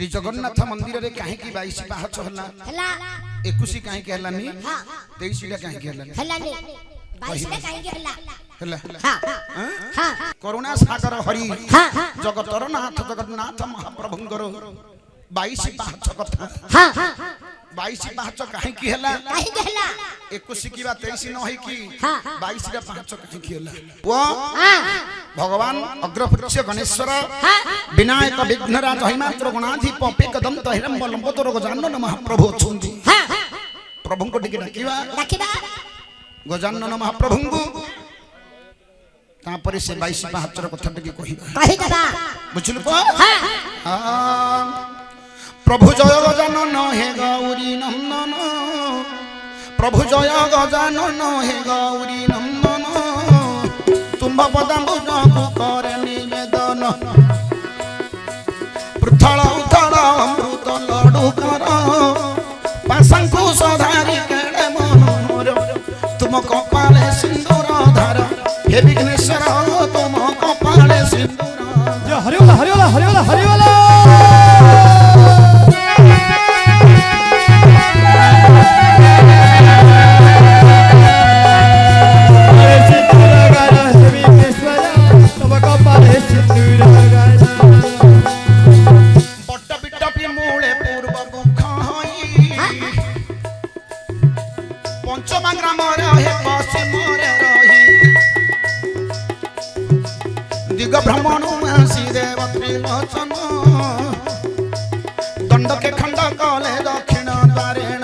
श्री जगन्नाथ मंदिर रे काहे की 22 पाहच हला 21 काहे के हलानी 23 ला काहे के हलानी 22 ला काहे के हला हां करुणा सागर हरि जगतर नाथ जगन्नाथ महाप्रभुंकर 22 पाहच कथा हां 22 पाहच काहे की हला 21 की बात 23 न है कि 22 रा पाहच काहे की हला वो भगवान अग्रपुरुष गणेश्वर विनायक विघ्नराज हिमात्र गणाधिप पेकदंत हिरंब लंबोदर गजानन महाप्रभु अछुंदी प्रभु को टिके डाकिबा गजानन महाप्रभु को तापरे से 22 पाहचर कथा टिके कहिबा बुझलु को हां प्रभु जय गजानन हे गौरी नंदन प्रभु जय गजानन हे गौरी नंदन तुम्भ पदाम्बुज करे निवेदन पृथल उथल अमृत लडू कर पाशंकु सधारी केड़े मनोर तुम कपाले सिंदूर धार हे विघ्नेश्वर तुम कपाले सिंदूर हरिओला हरिओला हरिओला हरिओला दिग भ्रमण देव त्रिलोचन दंड के खंड कले दक्षिण द्वारेण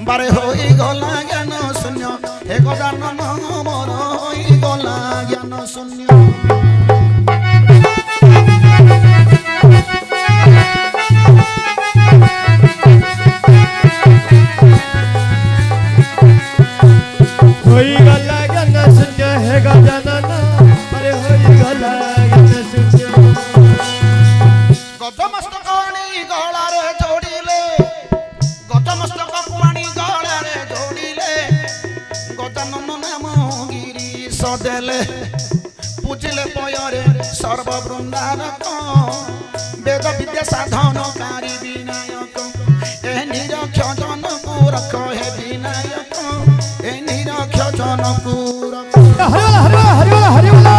बारे होई गला ज्ञान शून्य हे गजानन मोर होई गला ज्ञान शून्य होई गला ज्ञान शून्य हे गजानन बारे होई गला देले पूजिले पयरे सर्व वृंदारक वेद विद्या साधनकारी विनायक ए निरक्ष जन को रख हे विनायक ए निरक्ष जन को रख हरिओला हरिओला हरिओला हरिओला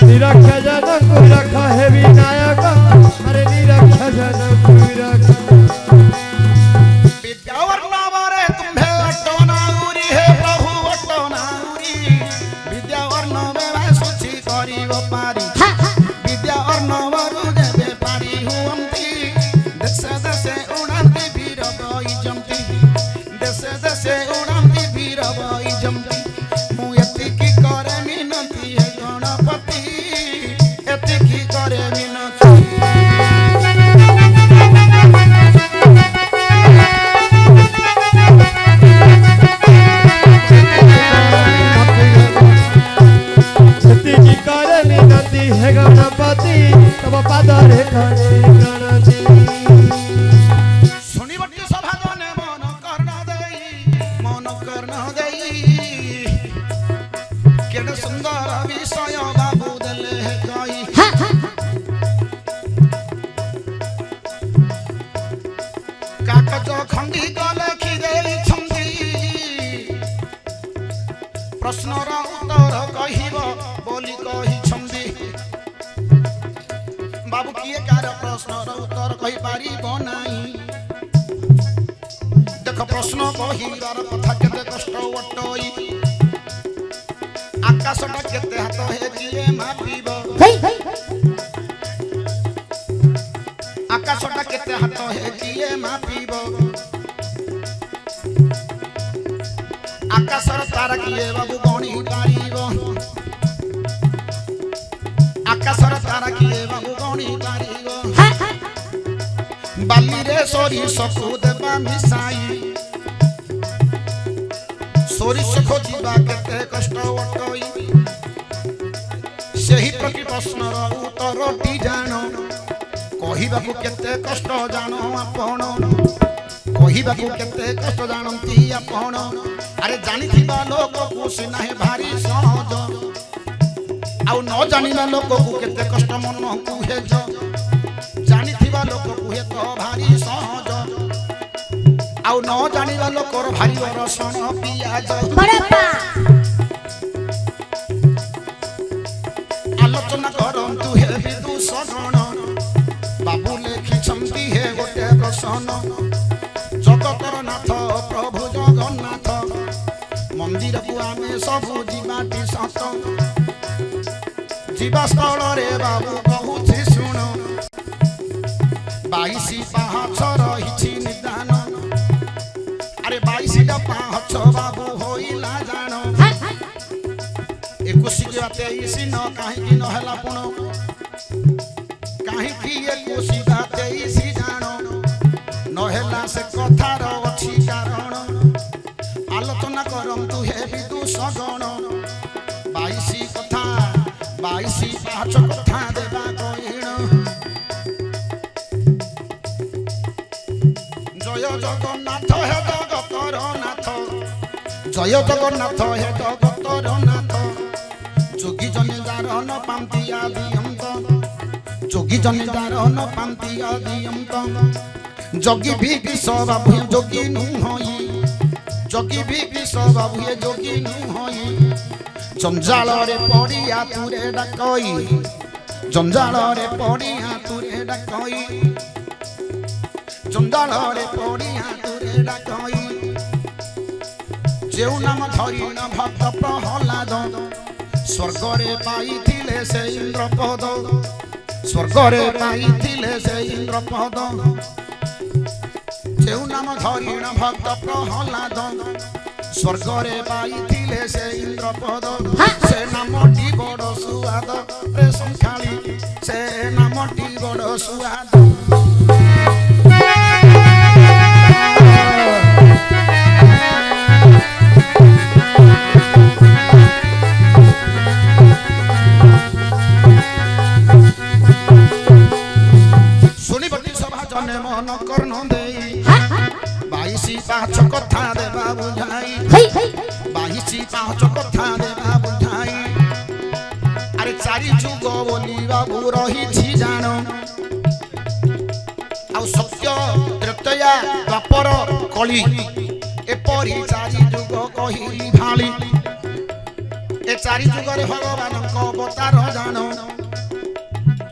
निरक्ष जन को रख हे विनायक अरे निरक्ष जन को रख विद्यावर नावरे तुम्हे अट्टनाउरी हे प्रभु अट्टनाउरी विद्यावर नवे सुचि करिव पारी विद्यावर नवरु देबे पारी हुअंती देश देशे उड़ांती वीर गई जमती देश देशे उड़ांती वीर गई जमती मु एतिकी करे मिनती हे गणपति एतिकी करे मिनती हे गणपति तब पादरे खड़े गणपति सुनिवट्टी सभा जने मन कर्ण देई केडे सुंदर विषय बाबू देले हे कई कागज खंडी गले खिदेई छंदी प्रश्नर उत्तर कहिब बोली कहि छंदी बाबू किए कार प्रश्नर उत्तर कहि पारिबो नाही देख प्रश्न कहिबार कथा केते कष्ट वटई आकाशटा केते हाथ हे किए मापिबो आकाशटा केते हाथ हे किए मापिबो आकाशर तारा किए बाबू गणी पारिबो आकाशर तारा किए बाबू गणी पारिबो बाली रे सोरिष को देबा मिसाई सोरिष खोजिबा केते कष्ट वटई सेही प्रति प्रश्नर उत्तर टी जानो कहिबाकू केते कष्ट जानो आपण କହିବାକୁ କେତେ କଷ୍ଟ ଜାଣନ୍ତି ଆପଣ ଆରେ ଜାଣିଥିବା ଲୋକକୁ ସିନା ଭାରି ସହଜ ଆଉ ନ ଜାଣିବା ଲୋକକୁ କେତେ କଷ୍ଟ ମନକୁ ହେଜ ଜାଣିଥିବା ଲୋକକୁ ହୁଏ ତ ଭାରି ସହଜ ଆଉ ନ ଜାଣିବା ଲୋକର ଭାରି ରସଣ ପିଆଜ ଆଲୋଚନା କରନ୍ତୁ ହେ ବିଦୂଷଣ ବାବୁ ଲେଖିଛନ୍ତି ହେ ଗୋଟେ ପ୍ରଶ୍ନ ଜଗତର ନାଥ ପ୍ରଭୁ ଜଗନ୍ନାଥ ମନ୍ଦିରକୁ ଆମେ ସବୁ ଯିବାଟି ସତ ଯିବା ସ୍ଥଳରେ ବାବୁ କହୁଛି ଶୁଣ 22 ପାହାଚ ରହିଛି ନିଦାନ ଆରେ 22ଟା ପାହାଚ ବାବୁ ହୋଇଲା ଜାଣ 21 ବା 23 ନ କାହିଁକି ନ ହେଲା ପୁଣ କାହିଁକି 21 ବା 23 ଜାଣ ନ ହେଲା ସେ କଥାର ଅଛି କାରଣ ଆଲୋଚନା କରନ୍ତୁ ହେ ବିଦୂଷଣ 22 କଥା 22 ପାହାଚ କଥା ଦେବା କହିଣ ଜୟ ଜଗନ୍ନାଥ ହେ ଜଗତର ନାଥ ଜୟ ଜଗନ୍ନାଥ ହେ ଜଗତର ନାଥ যোগী জনে দারণ পান্তি আদিয়ন্ত যোগী জনে দারণ পান্তি আদিয়ন্ত যোগী ভিকি সবাবু যোগী নু হই যোগী ভিকি সবাবু যোগী নু হই জঞ্জালরে পড়িয়া তুরে ডাকই জঞ্জালরে পড়িয়া তুরে ডাকই জঞ্জালরে পড়িয়া তুরে ডাকই যেউ নাম ধরিণ ভক্ত প্রহ্লাদ স্বর্গরে পাইছিলে সে ইন্দ্রপদ স্বর্গরে পাইছিলে সে ইন্দ্রপদ যেউ নাম ধরিণ ভক্ত প্রহ্লাদ স্বর্গরে পাইছিলে সে ইন্দ্রপদ সে নামটি বড় সুয়াদ রে সংখ্যালি সে নামটি বড় সুয়াদ মন কর্ণ দেই 22 পাঁচ কথা দেবা বুঝাই 22 পাঁচ কথা দেবা বুঝাই আরে চারি যুগ বলি বাবু রহিছি জান আউ সত্য ত্রেতয়া দ্বাপর কলি এপরি চারি যুগ কহিলি ভালি এ চারি যুগরে ভগবানଙ୍କ অবতার জান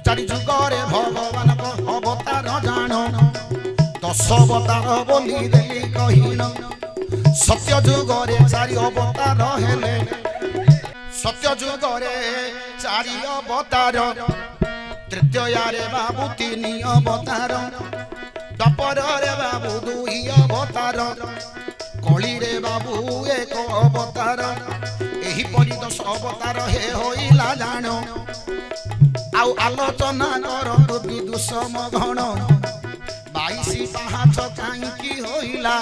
চারি যুগরে ভগবানଙ୍କ অবতার জান 10 অবতার বলি দেলি কহিন সত্য যুগরে চারি অবতার হেলে সত্য যুগরে চারি অবতার তৃতীয়ারে বাবু 3 অবতার দ্বাপরে বাবু 2 অবতার কলিরে বাবু 1 অবতার এহি পরি 10 অবতার হে হইলা জান আউ আলোচনা করন্তু বিদূষণ ঘণ 22 পাহাচ কাহিঁকি হইলা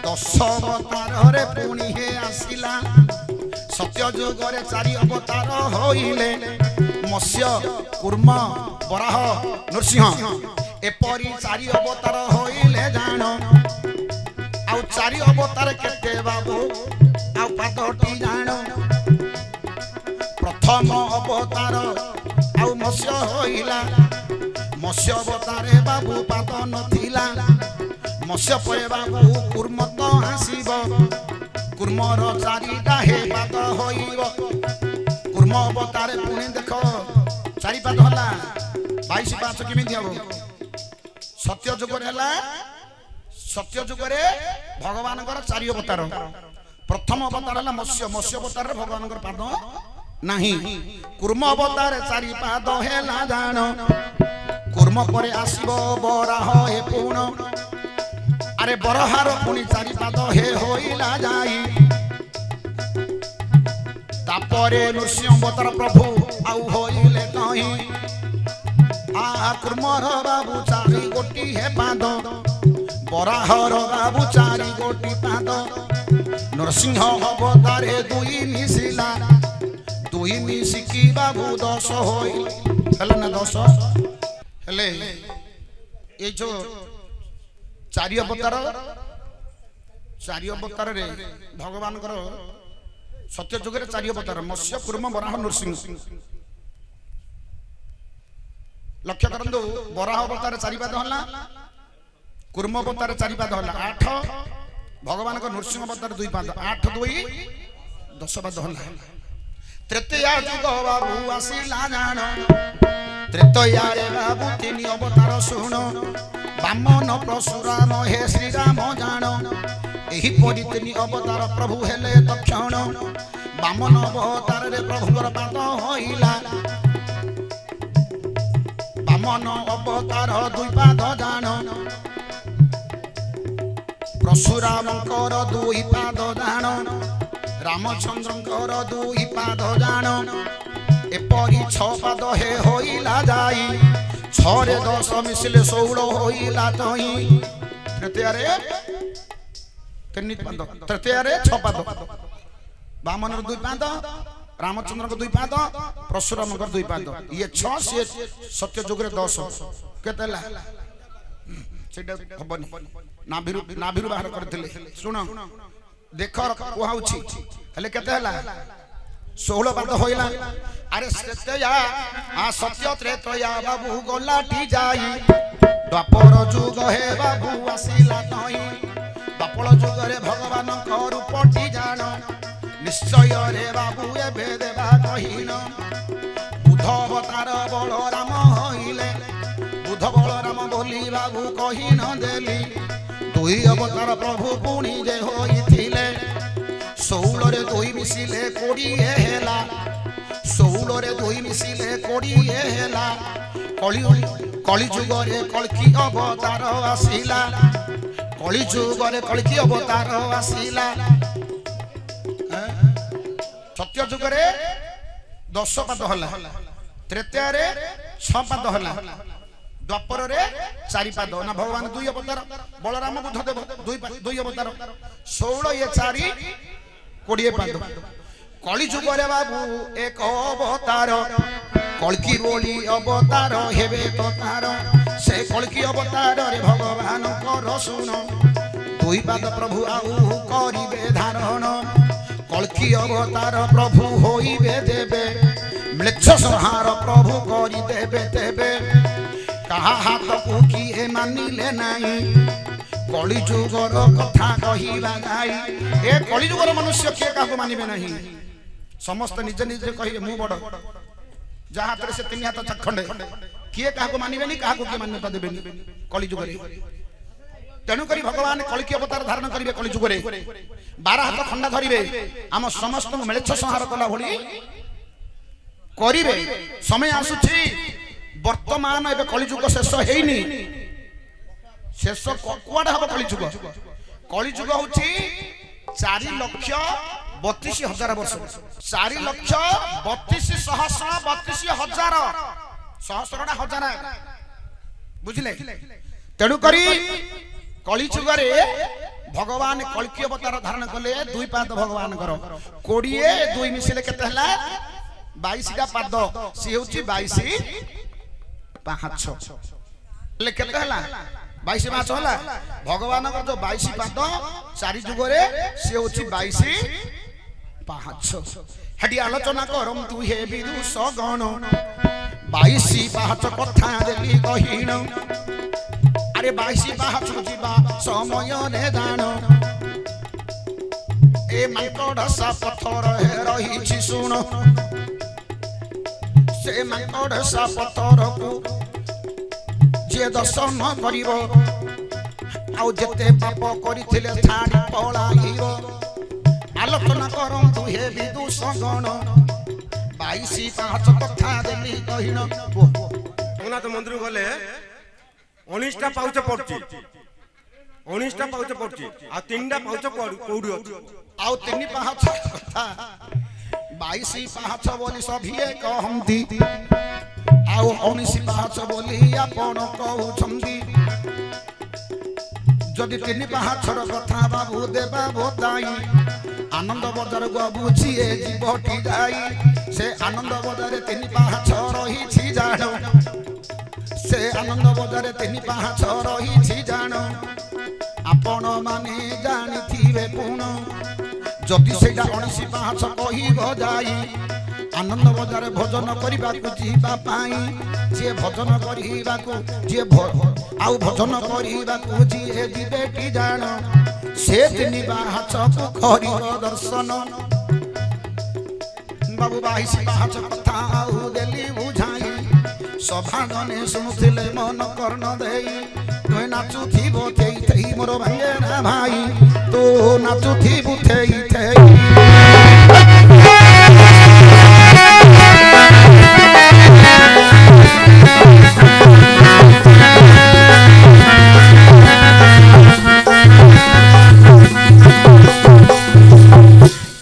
10 অবতারে পুনি হে আসিলা সত্য যুগরে 4 অবতার হইলে মৎস্য কুর্ম বরাহ নরসিংহ এপরি 4 অবতার হইলে জান আউ 4 অবতার কেতে বাবু আউ পাদটি জান প্রথম অবতার আউ মৎস্য হইলা মৎস্য অবতারে বাবু পাদ নথিলা মৎস্য পরে বাবু কুর্ম তো আসিব কুর্মর 4টা হে পাদ হইব কুর্ম অবতারে পুনি দেখ 4 পাদ হলা 22 পাঁচ কেমিতি হব সত্য যুগরে হলা সত্য যুগরে ভগবানଙ୍କର 4 অবতার প্রথম অবতার হলা মৎস্য মৎস্য অবতারে ভগবানଙ୍କର পাদ नहीं कुर्म अवतार 4 पाद हेला जान कुर्म परे आसीबो बराह हे पुण अरे बरहार पुनी 4 पाद हे होइला जाई तापरे नृसिंह अवतार प्रभु आउ होइले कहि आ कुर्मर बाबू 4 गोटी हे पाद बराहर बाबू 4 गोटी पाद नृसिंह अवतार 2 मिसिला 2 मिसिकी बाबू 10 होई हेले ना 10 हेले ए जो 4 अवतार चारि अवतार रे भगवान कर सत्य जुग रे चारि अवतार मत्स्य कूर्म वराह नृसिंह लक्ष्य करंदु वराह अवतार चारि पाद हला कूर्म अवतार चारि पाद हला 8 भगवान को नृसिंह अवतार 2 पाद 8 2 10 पाद हला तृतीय जुग बाबू आसिला जान तृतीय रे बाबू 3 अवतार सुनो बामन परशुराम हे श्री राम जान एही परि 3 अवतार प्रभु हेले दक्षिण बामन अवतार रे प्रभुर पाद होइला बामन अवतार 2 पाद जान परशुरामकर 2 पाद जान रामचंद्रकर 2 पाद जान एपरि 6 पाद हे होइला जाई 6 रे 10 मिसिले 16 होइला तई तृतीय रे 3 पाद तृतीय रे 6 पाद बामन 2 पाद रामचंद्र को 2 पाद परशुराम को 2 पाद ये 6 से सत्य जुग रे 10 केतेला सेटा हबनी नाभिरु बाहर करथिले सुनो देख कुहाउछि हेले केते हला 16 पाद होइला अरे सत्य आ सत्य त्रेतया बाबू गोलाटी जाई द्वापर जुग हे बाबू आसिला तई द्वापर जुग रे भगवान को रूपटी जान निश्चय रे बाबू एबे देबा कहिन बुध अवतार बलराम होइले बुध बलराम बोली बाबू कहिन देली 2 अवतार प्रभु पुणी जे होइथिले 16 रे 2 मिसिले 20 हेला 16 रे 2 मिसिले 20 हेला कली जुग रे कल्की अवतार आसिला कली जुग रे कल्की अवतार आसिला सत्य जुग रे 10 पाद हला तृतीय रे 6 पाद हला द्वापर रे 4 पाद ना भगवान 2 अवतार बलराम बुद्धदेव 2 अवतार 16 ये 4 20 पाद कली जुग रे बाबू 1 अवतार कल्की बोली अवतार हेबे तो तार से कल्की अवतार रे भगवान कर सुनो 2 पाद प्रभु आउ करिबे धारण कल्की अवतार प्रभु होइबे देबे म्लेच्छ संहार प्रभु करि देबे देबे कहा हाथ को किए मानिले नहीं कली जुगर कथा कहिबा नाही ए कली जुगर मनुष्य के काको मानिबे नहीं समस्त निज निज कहिबे मु बड़ जा हाथ रे से 3 हाथ चखंडे किए काको मानिबे नहीं काको के मान्यता देबे कली जुगरे तेणु करी भगवान कल्की अवतार धारण करिवे कली जुगरे 12 हाथ खंडा धरिवे आम समस्त मेलेच्छ संहार कला भली करिवे समय आसुछि वर्तमान एबे कलिजुग शेष हेइनी शेष कुआडा हबो कलिजुग होछि 4,32,000 वर्ष 4,32,000 सहस्रटा हजार बुझिले तेणु करी कलिजुग रे भगवान कल्की अवतार धारण कले 2 पाद भगवान कर 20 2 मिसिले केते हला 22 टा पाद सी होछि 22 पाँच ले केते हला 22 पाँच हला भगवान को जो 22 पाद 4 जुग रे से होछि 22 पाँच हेडी आलोचना करम तू हे विदुष गण 22 पाँच कथा देली कहिन अरे 22 पाँच जीवा समय ने दान ए मांकड़ सा पत्थर हे रही छी सुनो से मांकड़ सा पत्थर को जे दर्शन करिवो आउ जते पाप करिथिले छाड़ी पळाइबो आलोचना करम तू हे विदुष गण 22 पाँच कथा देली कहिन जगन्नाथ मंदिर गले 19 टा पाउच पड़ची 19 टा पाउच पड़ची आ 3 टा पाउच कोउडी अछि आउ 3 पाँच कथा 22 पाँच बोली सभिए कहंती आउ 19 पाँच बोली आपण कहउछंती जदि 3 पाँचर कथा बाबू देबा बताई आनंद बजार गो बुझिए जीवटी जाई से आनंद बजार 3 पाँच रही छी जानो से आनंद बजार 3 पाँच रही छी जानो आपण माने जानिथिबे पुण जदि सेटा 19 पाहाच कहिब जाई आनंद बजार भोजन करबाकू जीवा पाई जे भोजन करबाकू जे आउ भोजन करबाकू जे जिबेटी जान से दिन बाहाच को करिब दर्शन बाबू 22 पाहाच कथा आउ देली बुझाई सभागने शुणुले मन कर्ण देई तुए नाचुथिबो थेई थेई मोर भांगे ना भाई तो नाचुथिबु थेई थेई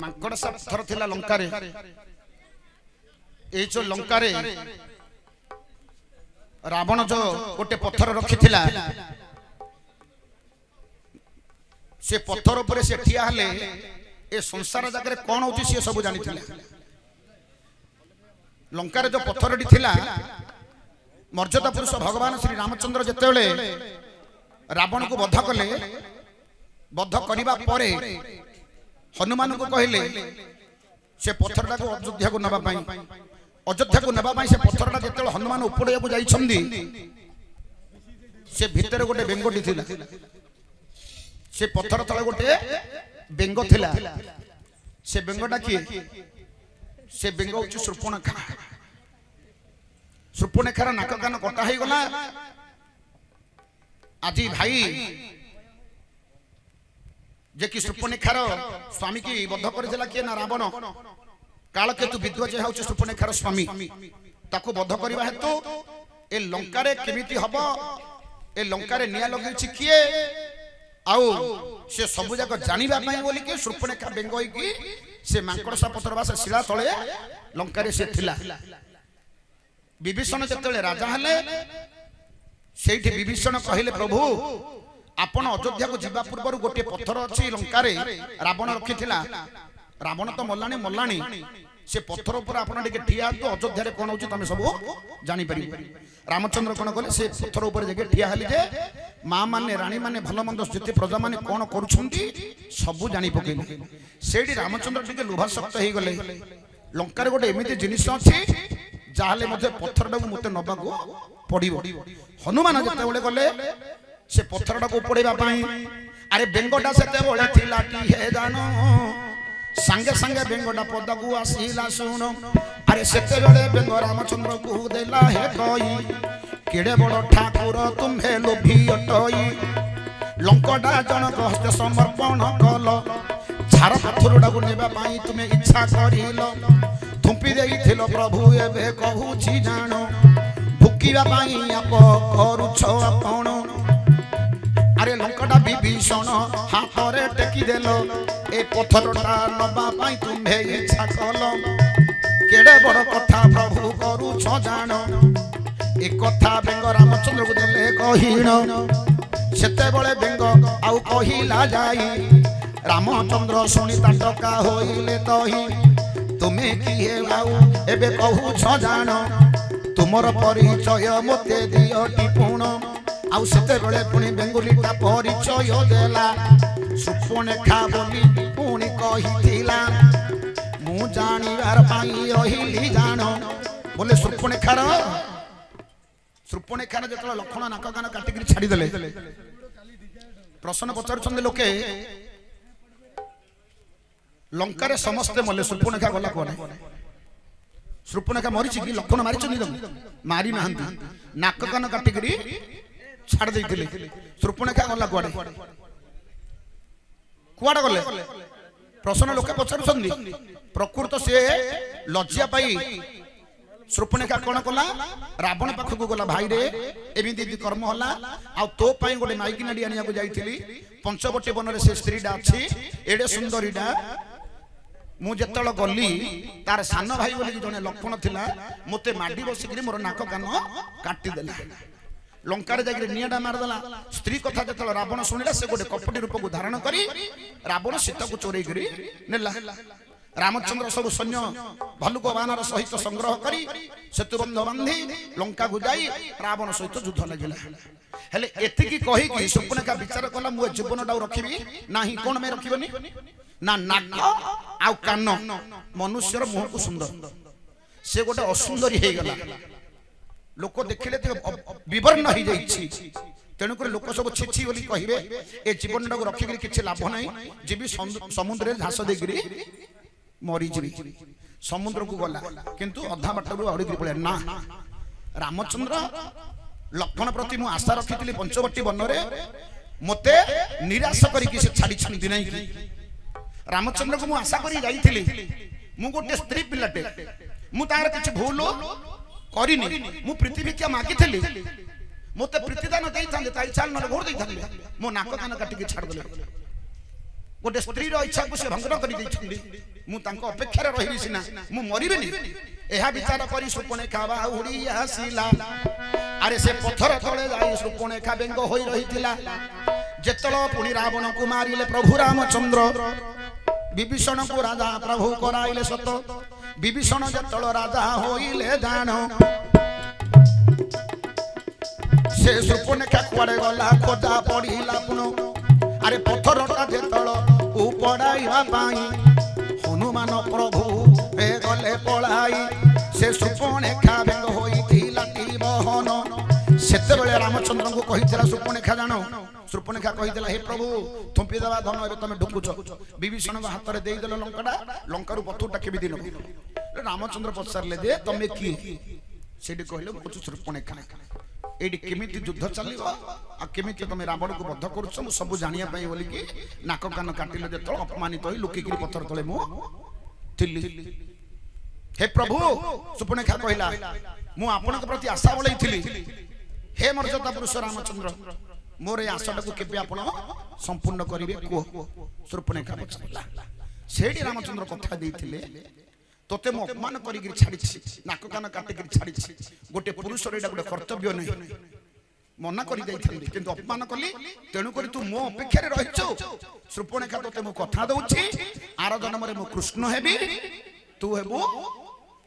मांकड़ सब थर थिला लंका रे ए जो लंका रे रावण जो गोटे पत्थर रखी थिला से पत्थर ऊपर से ठिया हले ए संसार जगह कौन होची से सब जानी थिला लंका रे जो पत्थरटी थिला मर्यादा पुरुष भगवान श्री रामचंद्र जेतेबेले रावण को बध कले बध करिबा परे हनुमान को कहले से पत्थरटा को अयोध्या को नबा पाई अयोध्या को नबा पाई से पत्थरटा जेतेबेले हनुमान उपड़िया को जाई छंदी से भीतर गोटे बेंगटी थिला से पत्थर तळे गोटे बेंग थिला से बेंगटा की से बेंग होची शूर्पणखा शूर्पणखार नाक कान कटा हो गला आज भाई जे कि शूर्पणखार स्वामी की बद्ध करथिला के ना रावण कालकेतु विद्वज होची शूर्पणखार स्वामी ताको बद्ध करबा हेतु ए लंका रे केमिति हबो ए लंका रे निया लगैछि किए आउ से सबु जाक जानिबा पई बोली के शूर्पणखा बेंग होई की से मांकड़सा पत्थर बास शिला तळे लंका रे से थिला विभीषण जेतेबेले राजा हले सेठी विभीषण कहिले प्रभु आपण अयोध्या को जीवा पूर्व गोटे पत्थर अछि लंका रे रावण रखिथिला रावण तो मल्लाणी से पत्थर ऊपर आपण टिके ठिया तो अयोध्या रे कोन होछि तमे सब जानि पारि रामचंद्र कोन कहले से पत्थर ऊपर जगे ठिया हली जे मां माने रानी माने भलो मंद स्थिति प्रजा माने कोन करूछंती सब जानि पकेले सेठी रामचंद्र टिके लोभासक्त हे गले लंका रे गोटे एमिति जिनिस अछि जाहले मते पत्थरटा को मते नबाको पड़िबो हनुमान जेतेबेले गले से पत्थरटा को पड़ेबा पई अरे बेंगटा सेतेबेले थिला की हे जानो संगे संगे बेंगटा पदा को आसीला सुनो अरे सेतेबेले बेंग रामचंद्र को देला हे कई केडे बड़ ठाकुर तुम्हे लोभी अटई लंकाटा जनक हस्ते समर्पण कल झार पत्थरटा को नेबा पई तुमे इच्छा करिलो थुंपी देइथिलो प्रभु एबे कहूछि जानो भुकिबा पई आप करूछ आपण अरे लंकाटा विभीषण हाथ रे टेकी देलो ए पत्थरटा नबा पई तुमे इच्छा कलो केडे बड़ कथा प्रभु करूछ जानो ए कथा बेंग रामचंद्र को देले कहिनो सेते बळे बेंग आउ कहिला जाई रामचंद्र सुनी ताटका होइले तही तुम्हें किए बाऊ एबे कहू छ जानो तुमर परिचय मते दियो टिपुण आउ सेते बेले पुनी बेंगुलीटा परिचय देला शूर्पणखा बोली पुनी कहिथिला मु जानिबार पाई रहिली जानो बोले शूर्पणखार जेतला लक्षण नाक कान काटिकरी छाडी देले प्रश्न पचारुछन्ते लोके लंका रे समस्ते मले शूर्पणखा गला कोने शूर्पणखा मरिछि कि लक्षण मारिछनि मारी नाहंती नाक कान काटिकरी छाड़ देइथिले शूर्पणखा गला कोने कुआडा गले प्रश्न लोके पचारुछन्ती प्रकृत से लज्जा पाई शूर्पणखा कोन कला रावण पाखकु गला भाई रे एमिति कर्म होला आ तो पई गोटे माइकी नाडी आनिया को जाईथिली पंचवटी वन रे से स्त्रीडा अछि एडे सुंदरीडा मु जेतल गली तार सान भाई बोली जने लक्षण थिला मते माडी बसिकरी मोर नाक कान काटी देला लंका रे जागिरे नियाडा मार देला स्त्री कथा जेतल रावण सुनिला से गोटे कपटी रूप को धारण करी रावण सीता को चोरी करी नेला रामचंद्र सब सैन्य भालुक बानर सहित संग्रह करी सेतुबंध बांधी लंका को जाई रावण सहित युद्ध लगिला हेले एतिकी कहि कि सुपनेखा विचार कला मु जीवनटा रखिबी नाही कोन में रखिबनी ना नाक आ कान मनुष्यर मुह को सुंदर से गोटे असुंदरी हे गला लोक देखिले विवर्ण हो जाइछि तेणुक लोक सब छिछि बोली कहिबे ए जीवनटा रखिकरी किछि लाभ नाही जीवी समुद्र घास देगिरी मरी जीवी समुद्र को गला किंतु अधा बाटरू आउड़ी पळे ना रामचंद्र लक्ष्मण प्रति मु आशा रखिथिली पंचवटी वन रे मते निराश करिकि से छाडी छंदी नाही रामचंद्र को मु आशा करी जाईथिली मु गोटे स्त्री पिलाटे मु तार किछि भूल करिनी मु पृथ्वी के मागिथिली मते प्रतिदान देई थांदे ताई चाल न घोर देई थांदे मो नाक कान काटी के छाड़ देले गोटे स्त्री रो इच्छा को से भंग करि देई छंदी मु तांको अपेक्षा रे रहिबी सिना मु मरिबेनी एहा विचार करी सुपनेखा बाहुड़ी हसिला अरे से पत्थर तळे जाई सुपनेखा बेंग होई रहितिला जेतळ पुनी रावण को मारिले प्रभु रामचंद्र विभीषण को राजा प्रभु कराइले सत विभीषण जेतळ राजा होइले दान से सुपनेखा कुआडे गला खोजा पड़िला पुनो अरे पत्थरटा जेतळ उपड़ाइबा पाई हनुमान प्रभु ए गले पळाई से सुपनेखा बेंग होइथिला ती बहन सेते बेले रामचंद्र को कहितला सुपनेखा जानो सुपनेखा कहितला हे प्रभु थुंपी देबा धन एबे तमे ढुकुछ विभीषण हाथ रे देई देलो लंकाडा लंकारु पत्थरटा केबे दिन रामचंद्र पछारले जे तमे की सेडी कहले कुछ सुपनेखा एडी केमिति युद्ध चलिबो आ केमिति तमे रावण को बद्ध करूछ मु सब जानिया पई बोली कि नाक कान काटिले जे तो अपमानित होई लुकिगिरी पत्थर तळे मु थिल्ली हे प्रभु सुपनेखा कहला मु आपनक प्रति आशा बोलैथिली हे मर्यादा पुरुष रामचंद्र मोर ए आशाटा को केबे आपण संपूर्ण करिवे को सुपनेखा पछला सेडी रामचंद्र कथा देइथिले तोते मो अपमान करिगिरी छाडिछि नाक कान काटिगिरी छाडिछि गोटे पुरुष रे एटा गोटे कर्तव्य नै मना करि दैथिली किंतु अपमान कली तेनु करी तू मो अपेक्षा रे रहिछु सुपनेखा तोते मो कथा दउछि आर जन्म रे मो कृष्ण हेबी तू हेबो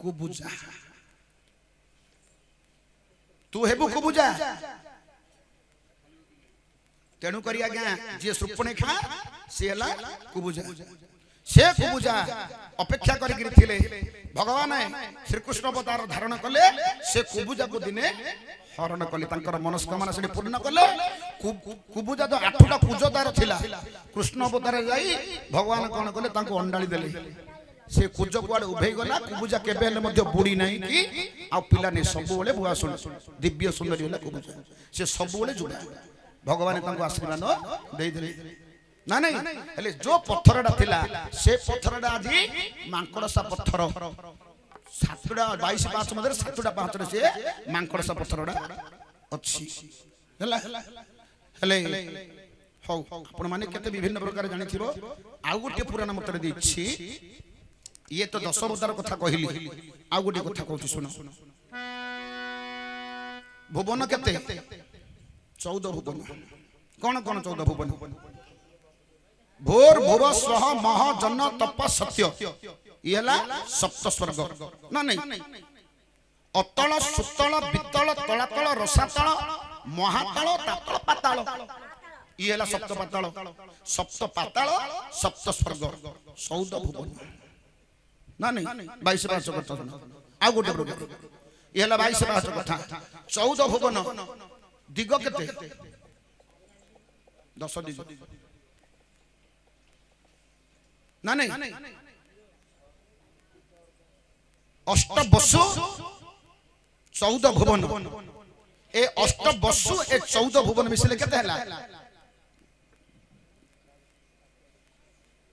कुबुजा तू हेबो कुबुजा तेनु करी आज्ञा जे सुपनेखा से हला कुबुजा से कुबुजा अपेक्षा करिगिरी थिले भगवान श्री कृष्ण अवतार धारण कले से कुबुजा को दिने हरण कले तांकर मनस्कामना से पूर्ण कले कुबुजा तो 8टा कुजदार थिला कृष्ण अवतार जाई भगवान कोन कले तांको अंडाली देले से कुज कुआडे उभे गला कुबुजा केबे ले मध्य बुडी नाही कि आ पिला ने सब बेले बुआ सुन दिव्य सुंदरी होला कुबुजा से सब बेले जुड़ा भगवान तांको आशीर्वाद देई देले ना नहीं हेले जो पत्थरडा थिला से पत्थरडा आजी मांकड़सा पत्थर 7टा 22-5 मधे 7टा 5 रे से मांकड़सा पत्थरडा अछि हला हेले हो आपण माने केते विभिन्न प्रकार जानि थिबो आ गोटे पुराण मतरे दिछि ये तो 10 अवतार कथा कहिली आ गोटे कथा कहू सुनो भुवन केते 14 भुवन कोन कोन 14 भुवन भोर भुव स्वह मह जन तप सत्य येला सप्त स्वर्ग ना नहीं अतल सुतल बितल तलातल रसातल महातल तातल पाताल येला सप्त पाताल सप्त स्वर्ग 14 भुवन ना नहीं 22 कथा आ गोटे प्रकार येला 22 कथा 14 भुवन दिग केते 10 दिग ना नहीं अष्ट बसु 14 भुवन ए अष्ट बसु ए 14 भुवन मिसले केते हला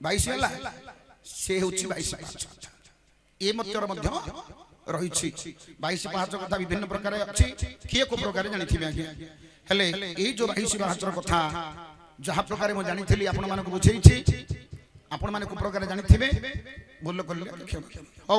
22 हला से होची 22 ए मतर मध्य रहिछि 22 कथा विभिन्न प्रकार अछि किए को प्रकार जानि थिबे आगे हेले ए जो 22 कथा जहा प्रकार म जानि थिली आपण मानको बुझेछि आपण माने को प्रकार जानि थिबे बोल करले क्षमा हो।